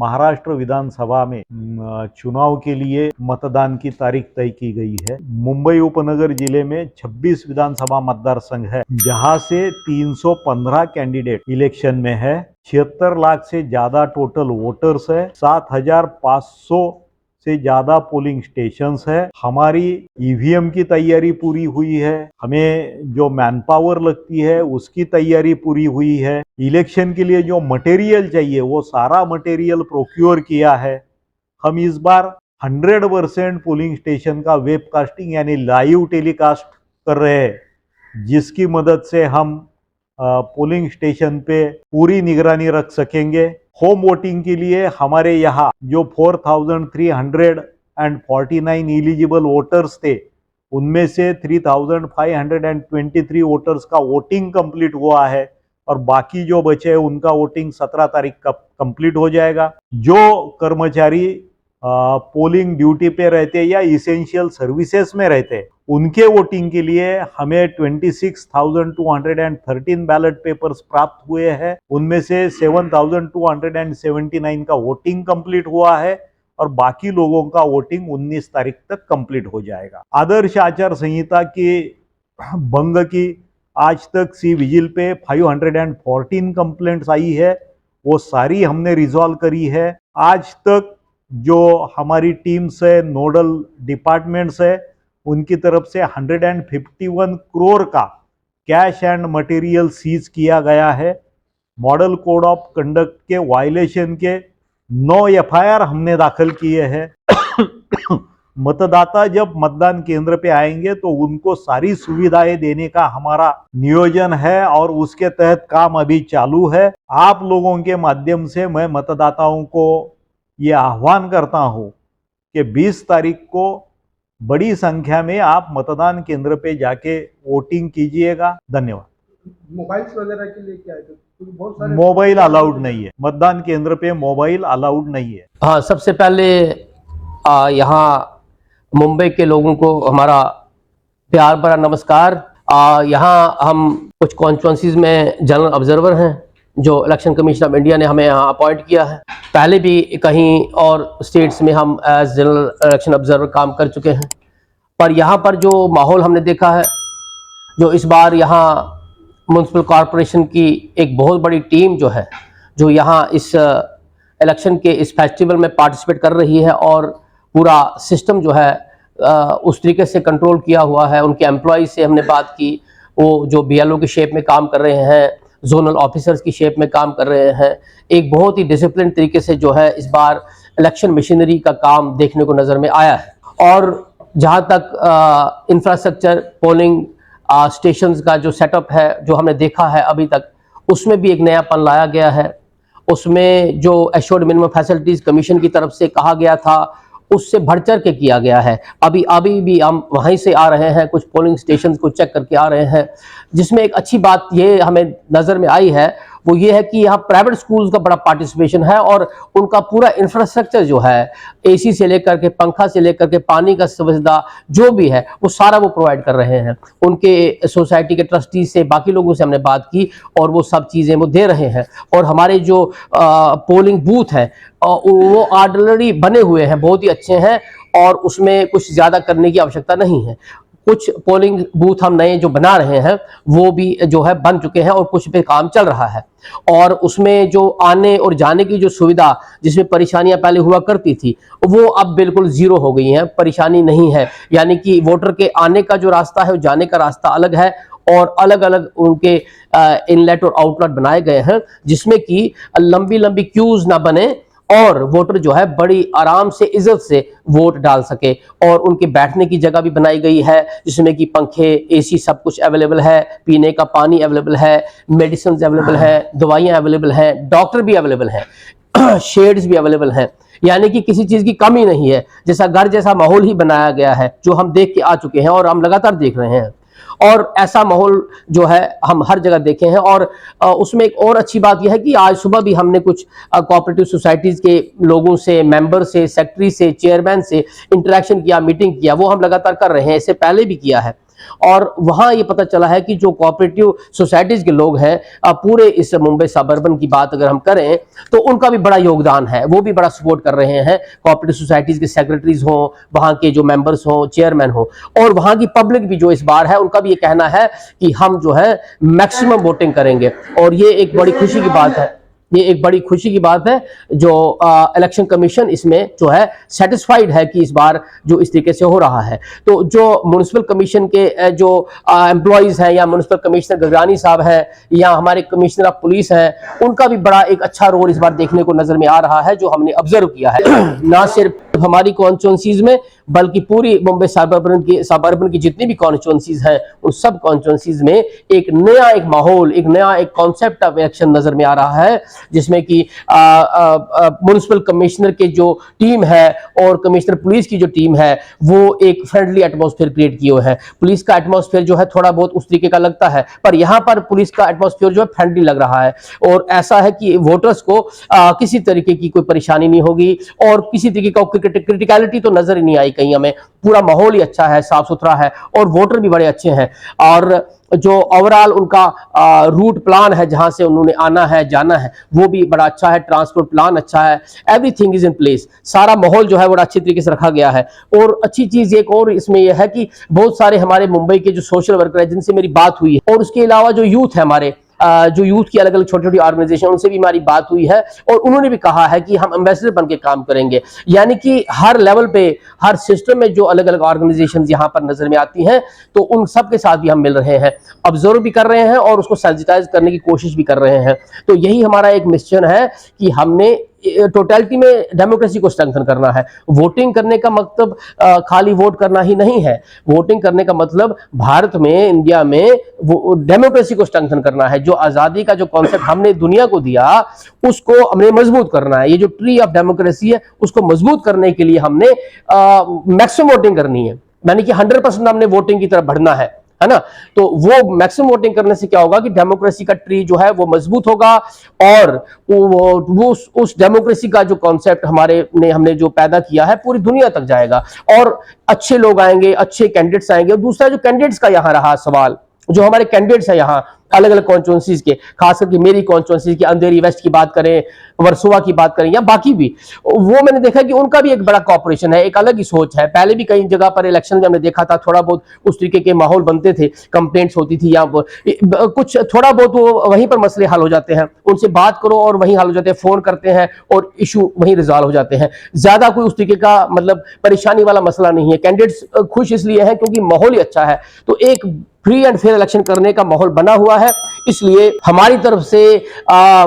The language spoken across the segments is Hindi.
महाराष्ट्र विधानसभा में चुनाव के लिए मतदान की तारीख तय की गई है। मुंबई उपनगर जिले में 26 विधानसभा मतदार संघ है, जहां से 315 कैंडिडेट इलेक्शन में है। 76 लाख से ज्यादा टोटल वोटर्स है। 7,500 से ज्यादा पोलिंग स्टेशंस है। हमारी ईवीएम की तैयारी पूरी हुई है। हमें जो मैन पावर लगती है उसकी तैयारी पूरी हुई है। इलेक्शन के लिए जो मटेरियल चाहिए वो सारा मटेरियल प्रोक्योर किया है। हम इस बार 100% पोलिंग स्टेशन का वेबकास्टिंग यानी लाइव टेलीकास्ट कर रहे हैं, जिसकी मदद से हम पोलिंग स्टेशन पे पूरी निगरानी रख सकेंगे। होम वोटिंग के लिए हमारे यहाँ जो 4,349 एलिजिबल वोटर्स थे, उनमें से 3,523 वोटर्स का वोटिंग कंप्लीट हुआ है और बाकी जो बचे हैं उनका वोटिंग 17 तारीख का कंप्लीट हो जाएगा। जो कर्मचारी पोलिंग ड्यूटी पे रहते या इसेंशियल सर्विसेज में रहते, उनके वोटिंग के लिए हमें 26,213 बैलेट पेपर्स प्राप्त हुए हैं। उनमें से 7,279 का वोटिंग कंप्लीट हुआ है और बाकी लोगों का वोटिंग 19 तारीख तक कंप्लीट हो जाएगा। आदर्श आचार संहिता के भंग की आज तक सी विजिल पे 514 कंप्लेंट्स आई है, वो सारी हमने रिजॉल्व करी है। आज तक जो हमारी टीम्स है, नोडल डिपार्टमेंट्स है, उनकी तरफ से 151 करोड़ का कैश एंड मटेरियल सीज किया गया है। मॉडल कोड ऑफ कंडक्ट के वायलेशन के 9 एफआईआर हमने दाखिल किए हैं। मतदाता जब मतदान केंद्र पे आएंगे तो उनको सारी सुविधाएं देने का हमारा नियोजन है और उसके तहत काम अभी चालू है। आप लोगों के माध्यम से मैं मतदाताओं को ये आह्वान करता हूं कि 20 तारीख को बड़ी संख्या में आप मतदान केंद्र पे जाके वोटिंग कीजिएगा। धन्यवाद। मोबाइल्स वगैरह के लिए क्या है? क्योंकि बहुत सारे मोबाइल अलाउड नहीं है, मतदान केंद्र पे मोबाइल अलाउड नहीं है। हाँ, सबसे पहले यहाँ मुंबई के लोगों को हमारा प्यार भरा नमस्कार। यहाँ हम कुछ कॉन्स्टिट्यूंसीज में जनरल ऑब्जर्वर हैं जो इलेक्शन कमीशन ऑफ इंडिया ने हमें यहाँ अपॉइंट किया है। पहले भी कहीं और स्टेट्स में हम एज जनरल इलेक्शन ऑब्जर्वर काम कर चुके हैं, पर यहाँ पर जो माहौल हमने देखा है, जो इस बार यहाँ म्युनिसिपल कॉरपोरेशन की एक बहुत बड़ी टीम जो है, जो यहाँ इस इलेक्शन के इस फेस्टिवल में पार्टिसिपेट कर रही है और पूरा सिस्टम जो है उस तरीके से कंट्रोल किया हुआ है। उनके एम्प्लॉय से हमने बात की, वो जो बीएलओ की शेप में काम कर रहे हैं, जोनल ऑफिसर्स की शेप में काम कर रहे हैं। एक बहुत ही डिसिप्लिन तरीके से जो है इस बार इलेक्शन मशीनरी का काम देखने को नज़र में आया है। और जहाँ तक इंफ्रास्ट्रक्चर पोलिंग स्टेशंस का जो सेटअप है, जो हमने देखा है अभी तक, उसमें भी एक नयापन लाया गया है। उसमें जो एश्योर्ड मिनिमम फैसिलिटीज़ कमीशन की तरफ से कहा गया था, उससे बढ़ चढ़ के किया गया है। अभी भी हम वहीं से आ रहे हैं, कुछ पोलिंग स्टेशंस को चेक करके आ रहे हैं, जिसमें एक अच्छी बात ये हमें नज़र में आई है, वो ये है कि यहाँ प्राइवेट स्कूल्स का बड़ा पार्टिसिपेशन है और उनका पूरा इंफ्रास्ट्रक्चर जो है, एसी से लेकर के पंखा से लेकर के पानी का सुविधा जो भी है वो सारा वो प्रोवाइड कर रहे हैं। उनके सोसाइटी के ट्रस्टी से, बाकी लोगों से हमने बात की और वो सब चीज़ें वो दे रहे हैं। और हमारे जो पोलिंग बूथ हैं वो ऑर्डिनरी बने हुए हैं, बहुत ही अच्छे हैं और उसमें कुछ ज़्यादा करने की आवश्यकता नहीं है। कुछ पोलिंग बूथ हम नए जो बना रहे हैं वो भी जो है बन चुके हैं और कुछ पे काम चल रहा है। और उसमें जो आने और जाने की जो सुविधा, जिसमें परेशानियां पहले हुआ करती थी, वो अब बिल्कुल जीरो हो गई हैं, परेशानी नहीं है। यानी कि वोटर के आने का जो रास्ता है, वो जाने का रास्ता अलग है और अलग अलग उनके इनलेट और आउटलेट बनाए गए हैं, जिसमें कि लंबी लंबी क्यूज ना बने और वोटर जो है बड़ी आराम से इज्जत से वोट डाल सके। और उनके बैठने की जगह भी बनाई गई है, जिसमें कि पंखे, एसी सब कुछ अवेलेबल है, पीने का पानी अवेलेबल है, मेडिसिन अवेलेबल है, दवाइयाँ अवेलेबल हैं, डॉक्टर भी अवेलेबल हैं, शेड्स भी अवेलेबल हैं। यानी कि किसी चीज़ की कमी नहीं है, जैसा घर जैसा माहौल ही बनाया गया है, जो हम देख के आ चुके हैं और हम लगातार देख रहे हैं। और ऐसा माहौल जो है हम हर जगह देखे हैं। और उसमें एक और अच्छी बात यह है कि आज सुबह भी हमने कुछ कोऑपरेटिव सोसाइटीज़ के लोगों से, मेंबर से, सेक्रेटरी से, चेयरमैन से इंटरेक्शन किया, मीटिंग किया, वो हम लगातार कर रहे हैं, इससे पहले भी किया है। और वहां ये पता चला है कि जो कोऑपरेटिव सोसाइटीज के लोग हैं, पूरे इस मुंबई सबअर्बन की बात अगर हम करें तो उनका भी बड़ा योगदान है, वो भी बड़ा सपोर्ट कर रहे हैं। कोऑपरेटिव सोसाइटीज के सेक्रेटरीज हों, वहां के जो मेंबर्स हों, चेयरमैन हो, और वहां की पब्लिक भी जो इस बार है उनका भी ये कहना है कि हम जो है मैक्सिमम वोटिंग करेंगे। और ये एक बड़ी खुशी की बात है, ये एक बड़ी खुशी की बात है जो इलेक्शन कमीशन इसमें जो है सेटिस्फाइड है कि इस बार जो इस तरीके से हो रहा है। तो जो म्युनिसिपल कमीशन के जो एम्प्लॉइज हैं, या म्युनिसिपल कमिश्नर गगरानी साहब हैं, या हमारे कमिश्नर ऑफ पुलिस हैं, उनका भी बड़ा एक अच्छा रोल इस बार देखने को नजर में आ रहा है जो हमने ऑब्जर्व किया है। ना सिर्फ हमारी कॉन्स्टिट्यूंसीज में बल्कि पूरी मुंबई सबअर्बन की जितनी भी कॉन्स्टिट्यूंसीज हैं उन सब कॉन्स्टिट्यूंसीज में एक नया एक माहौल, एक नया एक कॉन्सेप्ट ऑफ इलेक्शन नजर में आ रहा है, जिसमें कि म्युनिसिपल कमिश्नर के जो टीम है और कमिश्नर पुलिस की जो टीम है वो एक फ्रेंडली एटमॉस्फेयर क्रिएट किए हुए है। पुलिस का एटमॉस्फेयर जो है थोड़ा बहुत उस तरीके का लगता है, पर यहाँ पर पुलिस का एटमॉस्फेयर जो है फ्रेंडली लग रहा है, और ऐसा है कि वोटर्स को किसी तरीके की कोई परेशानी नहीं होगी, और किसी तरीके का क्रिटिकलिटी तो नजर ही नहीं आई कहीं हमें। पूरा माहौल ही अच्छा है, साफ सुथरा है, और वोटर भी बड़े अच्छे हैं। और जो ओवरऑल उनका रूट प्लान है, जहां से उन्होंने आना है जाना है, वो भी बड़ा अच्छा है। ट्रांसपोर्ट प्लान अच्छा है, एवरीथिंग इज इन प्लेस। सारा माहौल जो है बड़ा अच्छी तरीके से रखा गया है। और अच्छी चीज एक और इसमें यह है कि बहुत सारे हमारे मुंबई के जो सोशल वर्कर है जिनसे मेरी बात हुई है, और उसके अलावा जो यूथ है हमारे, जो यूथ की अलग अलग छोटी छोटी ऑर्गेनाइजेशन, उनसे भी हमारी बात हुई है, और उन्होंने भी कहा है कि हम एम्बेसडर बन के काम करेंगे। यानी कि हर लेवल पे, हर सिस्टम में जो अलग अलग ऑर्गेनाइजेशन यहाँ पर नजर में आती हैं, तो उन सब के साथ भी हम मिल रहे हैं, ऑब्जर्व भी कर रहे हैं, और उसको सेंसिटाइज करने की कोशिश भी कर रहे हैं। तो यही हमारा एक मिशन है कि हमने टोटलिटी में डेमोक्रेसी को स्ट्रेंथन करना है। वोटिंग करने का मतलब खाली वोट करना ही नहीं है। वोटिंग करने का मतलब भारत में, इंडिया में वो डेमोक्रेसी को स्ट्रेंथन करना है। जो आजादी का जो कॉन्सेप्ट हमने दुनिया को दिया उसको हमने मजबूत करना है। ये जो ट्री ऑफ डेमोक्रेसी है उसको मजबूत करने के लिए हमने मैक्सिमम वोटिंग करनी है, यानी कि 100% हमने वोटिंग की तरफ बढ़ना है ना। तो वो मैक्सिमम वोटिंग करने से क्या होगा कि डेमोक्रेसी का ट्री जो है वो मजबूत होगा, और वो उस डेमोक्रेसी का जो कॉन्सेप्ट हमने जो पैदा किया है पूरी दुनिया तक जाएगा, और अच्छे लोग आएंगे, अच्छे कैंडिडेट्स आएंगे। और दूसरा जो कैंडिडेट्स का यहाँ रहा सवाल, जो हमारे कैंडिडेट्स है यहाँ अलग अलग कॉन्स्टिट्यूंसीज के, खास करके मेरी कॉन्स्टिट्यूंसी की अंधेरी वेस्ट की बात करें, वर्सोवा की बात करें, या बाकी भी, वो मैंने देखा कि उनका भी एक बड़ा कॉपरेशन है, एक अलग ही सोच है। पहले भी कई जगह पर इलेक्शन में हमने देखा था, थोड़ा बहुत उस तरीके के माहौल बनते थे, कंप्लेंट्स होती थी, या कुछ थोड़ा बहुत वो वहीं पर मसले हल हो जाते हैं, उनसे बात करो और वहीं हल हो जाते हैं, फोन करते हैं और इशू वहीं रिजॉल्व हो जाते हैं। ज्यादा कोई उस तरीके का मतलब परेशानी वाला मसला नहीं है। कैंडिडेट्स खुश इसलिए है क्योंकि माहौल ही अच्छा है। तो एक फ्री एंड फेयर इलेक्शन करने का माहौल बना हुआ है। इसलिए हमारी तरफ से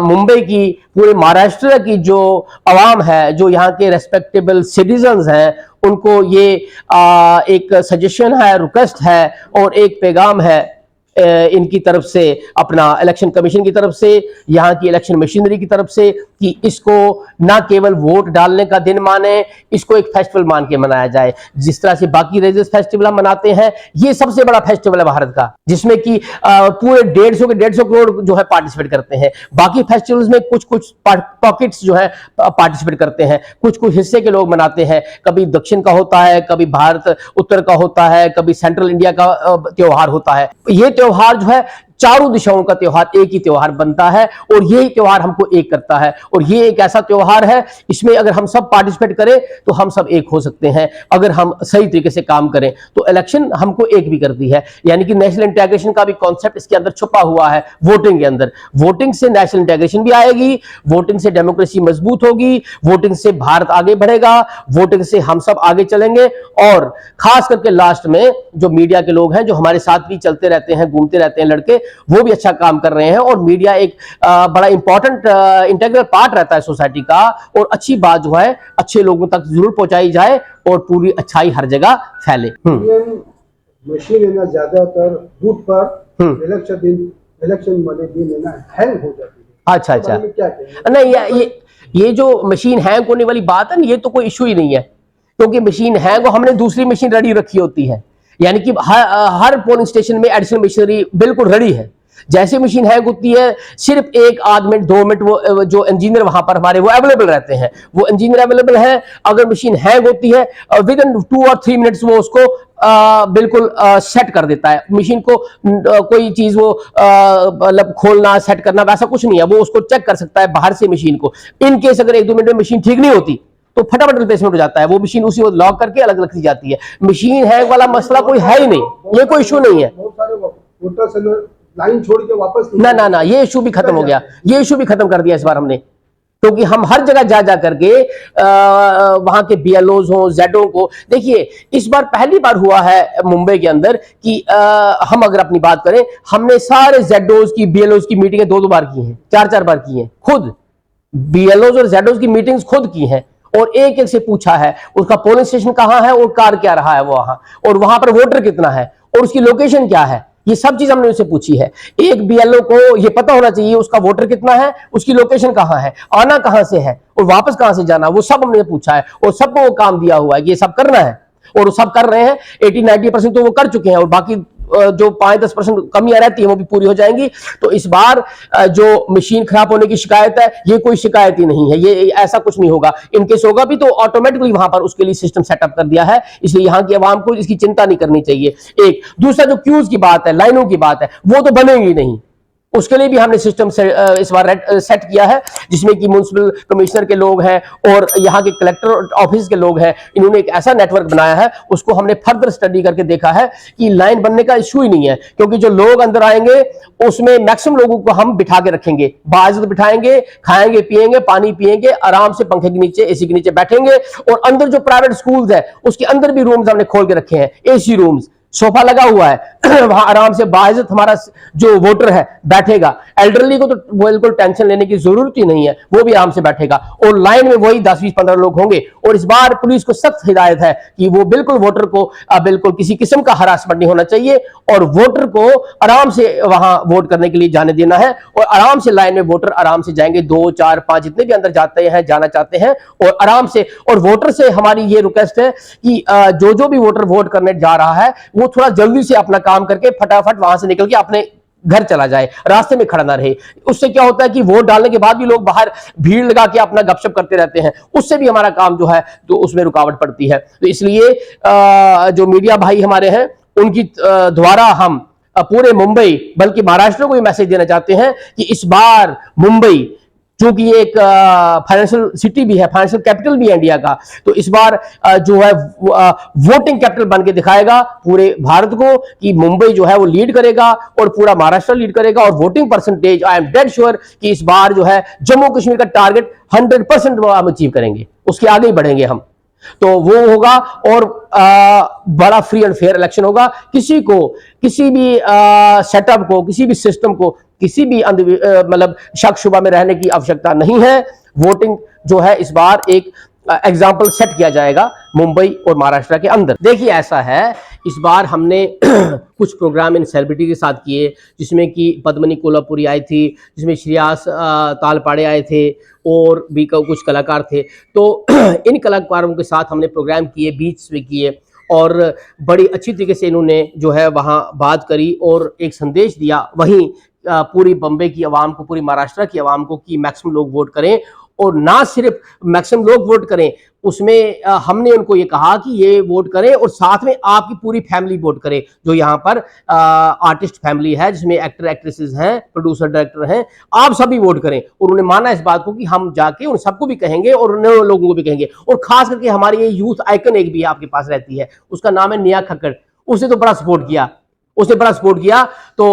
मुंबई की, पूरे महाराष्ट्र की जो आवाम है, जो यहाँ के रेस्पेक्टेबल सिटीजन्स हैं, उनको ये एक सजेशन है, रिक्वेस्ट है और एक पैगाम है इनकी तरफ से, अपना इलेक्शन कमीशन की तरफ से, यहाँ की इलेक्शन मशीनरी की तरफ से, कि इसको ना केवल वोट डालने का दिन माने, इसको एक फेस्टिवल मान के मनाया जाए। जिस तरह से बाकी रिलीजियस फेस्टिवल हम मनाते हैं, ये सबसे बड़ा फेस्टिवल है भारत का, जिसमें कि पूरे 150 करोड़ जो है पार्टिसिपेट करते हैं। बाकी फेस्टिवल्स में कुछ कुछ पॉकेट्स जो है पार्टिसिपेट करते हैं, कुछ कुछ हिस्से के लोग मनाते हैं। कभी दक्षिण का होता है, कभी भारत उत्तर का होता है, कभी सेंट्रल इंडिया का त्योहार होता है। ये त्योहार जो है चारों दिशाओं का त्योहार एक ही त्योहार बनता है, और यही त्योहार हमको एक करता है। और ये एक ऐसा त्योहार है, इसमें अगर हम सब पार्टिसिपेट करें तो हम सब एक हो सकते हैं, अगर हम सही तरीके से काम करें। तो इलेक्शन हमको एक भी करती है, यानी कि नेशनल इंटीग्रेशन का भी कॉन्सेप्ट इसके अंदर छुपा हुआ है वोटिंग के अंदर। वोटिंग से नेशनल इंटीग्रेशन भी आएगी, वोटिंग से डेमोक्रेसी मजबूत होगी, वोटिंग से भारत आगे बढ़ेगा, वोटिंग से हम सब आगे चलेंगे। और खास करके लास्ट में जो मीडिया के लोग हैं, जो हमारे साथ भी चलते रहते हैं, घूमते रहते हैं लड़के, वो भी अच्छा काम कर रहे हैं। और मीडिया एक बड़ा इंपॉर्टेंट इंटीग्रल पार्ट रहता है सोसाइटी का, और अच्छी बात जो है अच्छे लोगों तक जरूर पहुंचाई जाए और पूरी अच्छाई हर जगह फैले। मशीन है ना, ज्यादातर बूथ पर इलेक्शन वाले दिन है ना हैंग हो जाती है। अच्छा क्या नहीं, ये जो मशीन हैंग होने वाली बात है ना, ये तो कोई इशू ही नहीं है, क्योंकि मशीन हैंग हो, हमने दूसरी मशीन रेडी रखी होती है। यानी कि हर पोलिंग स्टेशन में एडिशनल मशीनरी बिल्कुल रेडी है। जैसे मशीन हैंग होती है, सिर्फ 1 आध मिनट 2 मिनट वो जो इंजीनियर वहां पर हमारे वो अवेलेबल रहते हैं, वो इंजीनियर अवेलेबल है। अगर मशीन हैंग होती है, विद इन 2 और 3 मिनट्स वो उसको बिल्कुल सेट कर देता है मशीन को। कोई चीज वो मतलब खोलना सेट करना वैसा कुछ नहीं है, वो उसको चेक कर सकता है बाहर से मशीन को। इन केस अगर 1-2 मिनट में मशीन ठीक नहीं होती तो फटाफट रिप्लेसमेंट हो जाता है, वो मशीन उसी वक्त लॉक करके अलग रखी जाती है। मशीन हैंग वाला मसला कोई है ही नहीं, ये कोई इशू नहीं है। बहुत सारे वोटर्स लाइन छोड़ के वापस ना, ये इशू भी खत्म हो गया, ये इशू भी खत्म कर दिया इस बार हमने, क्योंकि हम हर जगह जा करके वहां के बीएलओज हो, जेडओ को देखिए। इस बार पहली बार हुआ है मुंबई के अंदर कि हम अगर अपनी बात करें, हमने सारे जेडओज की बीएलओज की मीटिंगें 2-2 बार की हैं, 4-4 बार की हैं, खुद बीएलओज और जेडओज की मीटिंग्स खुद की हैं, और एक एक से पूछा है उसका पोलिंग स्टेशन कहां है और कार क्या रहा है वहां, और वहां पर वोटर कितना है और उसकी लोकेशन क्या है, ये सब चीज हमने उससे पूछी है। एक बीएलओ को ये पता होना चाहिए उसका वोटर कितना है, उसकी लोकेशन कहां है, आना कहां से है और वापस कहां से जाना, वो सब हमने पूछा है और सबको वो काम दिया हुआ है कि ये सब करना है, और वो सब कर रहे हैं। 80-90% तो वो कर चुके हैं, और बाकी जो 5-10% कमियां रहती है वो भी पूरी हो जाएंगी। तो इस बार जो मशीन खराब होने की शिकायत है, ये कोई शिकायत ही नहीं है, ये ऐसा कुछ नहीं होगा। इनकेस होगा भी तो ऑटोमेटिकली वहां पर उसके लिए सिस्टम सेटअप कर दिया है, इसलिए यहां की आवाम को इसकी चिंता नहीं करनी चाहिए। एक दूसरा जो क्यूज की बात है, लाइनों की बात है, वो तो बनेगी नहीं, उसके लिए भी हमने सिस्टम इस बार सेट किया है, जिसमें कि म्युनिसिपल कमिश्नर के लोग हैं और यहाँ के कलेक्टर ऑफिस के लोग हैं। इन्होंने एक ऐसा नेटवर्क बनाया है, उसको हमने फर्दर स्टडी करके देखा है कि लाइन बनने का इशू ही नहीं है, क्योंकि जो लोग अंदर आएंगे उसमें मैक्सिमम लोगों को हम बिठा के रखेंगे, बाइज्जत बिठाएंगे, खाएंगे पिएंगे, पानी पिएंगे, आराम से पंखे के नीचे, एसी के नीचे बैठेंगे। और अंदर जो प्राइवेट स्कूल्स है उसके अंदर भी रूम्स हमने खोल के रखे हैं, एसी रूम्स, सोफा लगा हुआ है वहां आराम से बाइज्जत हमारा जो वोटर है बैठेगा। एल्डरली को तो बिल्कुल टेंशन लेने की जरूरत ही नहीं है, वो भी आराम से बैठेगा, और लाइन में वही 10-20-15 लोग होंगे। और इस बार पुलिस को सख्त हिदायत है कि वो बिल्कुल वोटर को बिल्कुल किसी किस्म का हरासमेंट नहीं होना चाहिए, और वोटर को आराम से वहां वोट करने के लिए जाने देना है, और आराम से लाइन में वोटर आराम से जाएंगे, 2, 4, 5 जितने भी अंदर जाते हैं, जाना चाहते हैं, और आराम से। और वोटर से हमारी ये रिक्वेस्ट है कि जो भी वोटर वोट करने जा रहा है वो थोड़ा जल्दी से अपना काम करके फटाफट वहां से निकल के अपने घर चला जाए, रास्ते में खड़ा ना रहे। उससे क्या होता है कि वोट डालने के बाद भी लोग बाहर भीड़ लगा के अपना गपशप करते रहते हैं, उससे भी हमारा काम जो है तो उसमें रुकावट पड़ती है। तो इसलिए जो मीडिया भाई हमारे हैं उनकी द्वारा हम पूरे मुंबई बल्कि महाराष्ट्र को ये मैसेज देना चाहते हैं कि इस बार मुंबई चूंकि एक फाइनेंशियल सिटी भी है, फाइनेंशियल कैपिटल भी है इंडिया का, तो इस बार जो है वोटिंग कैपिटल बन के दिखाएगा पूरे भारत को कि मुंबई जो है वो लीड करेगा और पूरा महाराष्ट्र लीड करेगा। और voting percentage I am dead sure कि इस बार जो है जम्मू कश्मीर का टारगेट 100% हम अचीव करेंगे, उसके आगे ही बढ़ेंगे हम। तो वो होगा, और बड़ा फ्री एंड फेयर इलेक्शन होगा। किसी को किसी भी सेटअप को, किसी भी सिस्टम को, किसी भी मतलब शक शुबा में रहने की आवश्यकता नहीं है। वोटिंग जो है इस बार एक एग्जाम्पल सेट किया जाएगा मुंबई और महाराष्ट्र के अंदर। देखिए ऐसा है, इस बार हमने कुछ प्रोग्राम इन सेलिब्रिटी के साथ किए, जिसमें कि पद्मनी कोल्हापुरी आई थी, जिसमें श्रेयास तालपाड़े आए थे, और भी कुछ कलाकार थे। तो इन कलाकारों के साथ हमने प्रोग्राम किए, बीच में किए, और बड़ी अच्छी तरीके से इन्होंने जो है वहाँ बात करी और एक संदेश दिया वहीं पूरी बम्बई की आवाम को, पूरी महाराष्ट्र की आवाम को, कि मैक्सिमम लोग वोट करें। और ना सिर्फ मैक्सिमम लोग वोट करें, उसमें हमने उनको ये कहा कि ये वोट करें और साथ में आपकी पूरी फैमिली वोट करे। जो यहाँ पर आर्टिस्ट फैमिली है, जिसमें एक्टर एक्ट्रेसेस हैं, प्रोड्यूसर डायरेक्टर हैं, आप सभी वोट करें। और उन्होंने माना इस बात को कि हम जाके उन सबको भी कहेंगे और नए लोगों को भी कहेंगे। और खास करके हमारी ये यूथ आइकन एक भी आपके पास रहती है, उसका नाम है नेहा खक्कड़। उसने तो बड़ा सपोर्ट किया, उसने बड़ा सपोर्ट किया। तो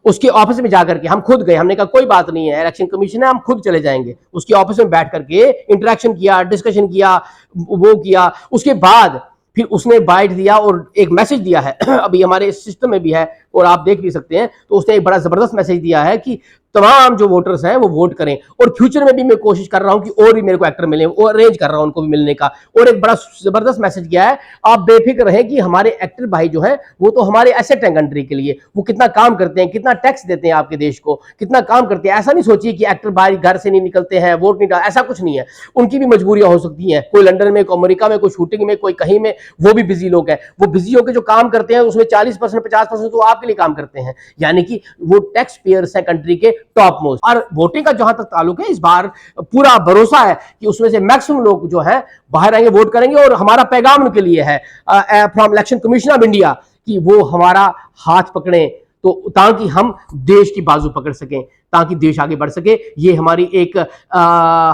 उसके ऑफिस में जाकर के हम खुद गए, हमने कहा कोई बात नहीं है, इलेक्शन कमीशन है, हम खुद चले जाएंगे। उसके ऑफिस में बैठ करके इंटरेक्शन किया, डिस्कशन किया, वो किया। उसके बाद फिर उसने बाइट दिया और एक मैसेज दिया है, अभी हमारे सिस्टम में भी है और आप देख भी सकते हैं। तो उसने एक बड़ा जबरदस्त मैसेज दिया है कि तमाम जो वोटर्स हैं वो वोट करें। और फ्यूचर में भी मैं कोशिश कर रहा हूं कि और भी मेरे को एक्टर मिले, और अरेंज कर रहा हूं उनको भी मिलने का। और एक बड़ा जबरदस्त मैसेज किया है, आप बेफिक्र रहें कि हमारे एक्टर भाई जो हैं वो तो हमारे एसेट हैं कंट्री के लिए। वो कितना काम करते हैं, कितना टैक्स देते हैं आपके देश को, कितना काम करते हैं। ऐसा नहीं सोचिए कि एक्टर भाई घर से नहीं निकलते हैं, वोट नहीं डाल, ऐसा कुछ नहीं है। उनकी भी मजबूरियां हो सकती हैं, कोई लंदन में, कोई अमेरिका में, कोई शूटिंग में, कोई कहीं में, वो भी बिजी लोग हैं। वो बिजी होकर जो काम करते हैं उसमें 40% 50% तो आपके लिए काम करते हैं। यानी कि वो टैक्स पेयर्स हैं कंट्री के, टॉप मोस्ट। और वोटिंग का जहां तक ताल्लुक है, इस बार पूरा भरोसा है कि उसमें से मैक्सिमम लोग जो हैं बाहर आएंगे, वोट करेंगे। और हमारा पैगाम उनके लिए है from election commission of India कि वो हमारा हाथ पकड़े, तो ताकि हम देश की बाजू पकड़ सकें, ताकि देश आगे बढ़ सके। ये हमारी एक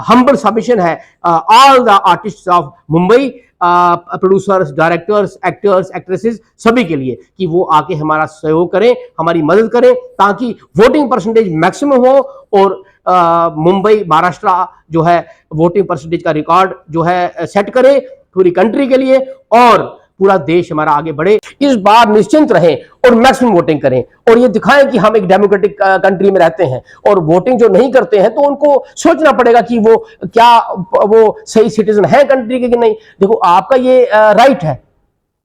हम्बल सबमिशन है all the artists of Mumbai, producers, directors, actors, actresses, सभी के लिए कि वो आके हमारा सहयोग करें, हमारी मदद करें, ताकि वोटिंग परसेंटेज मैक्सिमम हो और मुंबई, महाराष्ट्र जो है वोटिंग परसेंटेज का रिकॉर्ड जो है सेट करे पूरी कंट्री के लिए, और पूरा देश हमारा आगे बढ़े। इस बार निश्चिंत रहें और मैक्सिमम वोटिंग करें और ये दिखाएं कि हम एक डेमोक्रेटिक कंट्री में रहते हैं। और वोटिंग जो नहीं करते हैं तो उनको सोचना पड़ेगा कि वो क्या वो सही सिटीजन है कंट्री के कि नहीं। देखो, आपका ये राइट है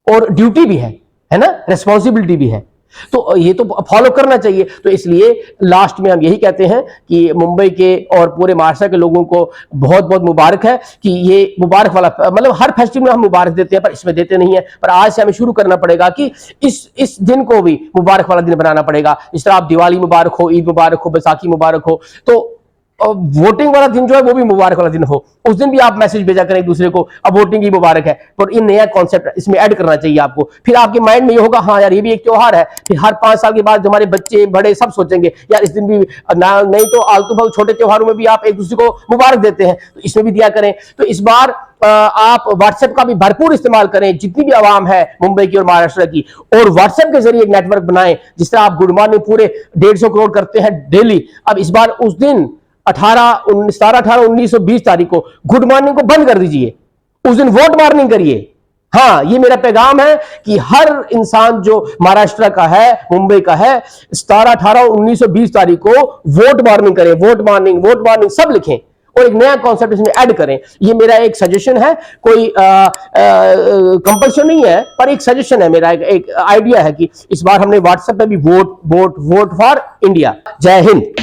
और ड्यूटी भी है ना, रिस्पॉन्सिबिलिटी भी है, तो ये तो फॉलो करना चाहिए। तो इसलिए लास्ट में हम यही कहते हैं कि मुंबई के और पूरे महाराष्ट्र के लोगों को बहुत बहुत मुबारक है कि ये मुबारक वाला, मतलब हर फेस्टिवल में हम मुबारक देते हैं पर इसमें देते नहीं है, पर आज से हमें शुरू करना पड़ेगा कि इस दिन को भी मुबारक वाला दिन बनाना पड़ेगा। इस तरह आप दिवाली मुबारक हो, ईद मुबारक हो, बैसाखी मुबारक हो, तो वोटिंग वाला दिन जो है वो भी मुबारक वाला दिन हो। उस दिन भी आप मैसेज भेजा करें एक दूसरे को, अब वोटिंग की मुबारक है। पर ये नया कॉन्सेप्ट इसमें ऐड करना चाहिए आपको। फिर आपके माइंड में ये होगा, हाँ यार ये भी एक त्योहार है। फिर हर 5 साल के बाद हमारे बच्चे बड़े सब सोचेंगे यार इस दिन भी नहीं तो आलतू फालतू छोटे त्योहारों में भी आप एक दूसरे को मुबारक देते हैं, तो इसमें भी दिया करें। तो इस बार आप व्हाट्सएप का भी भरपूर इस्तेमाल करें, जितनी भी आवाम है मुंबई की और महाराष्ट्र की, और व्हाट्सएप के जरिए एक नेटवर्क बनाएं। जिस तरह आप गुड मॉर्निंग पूरे 150 करोड़ करते हैं डेली, अब इस बार उस दिन 17, 18, 19 और 20 तारीख को गुड मॉर्निंग को बंद कर दीजिए, उस दिन वोट मॉर्निंग करिए। हाँ, ये मेरा पैगाम है कि हर इंसान जो महाराष्ट्र का है, मुंबई का है, 17, 18, 19 और 20 तारीख को वोट मॉर्निंग करें। वोट मॉर्निंग सब लिखें और एक नया कॉन्सेप्ट इसमें ऐड करें। ये मेरा एक सजेशन है, कोई कंपल्शन नहीं है, पर एक सजेशन है मेरा, एक आइडिया है कि इस बार हमने व्हाट्सएप पे भी वोट फॉर इंडिया। जय हिंद।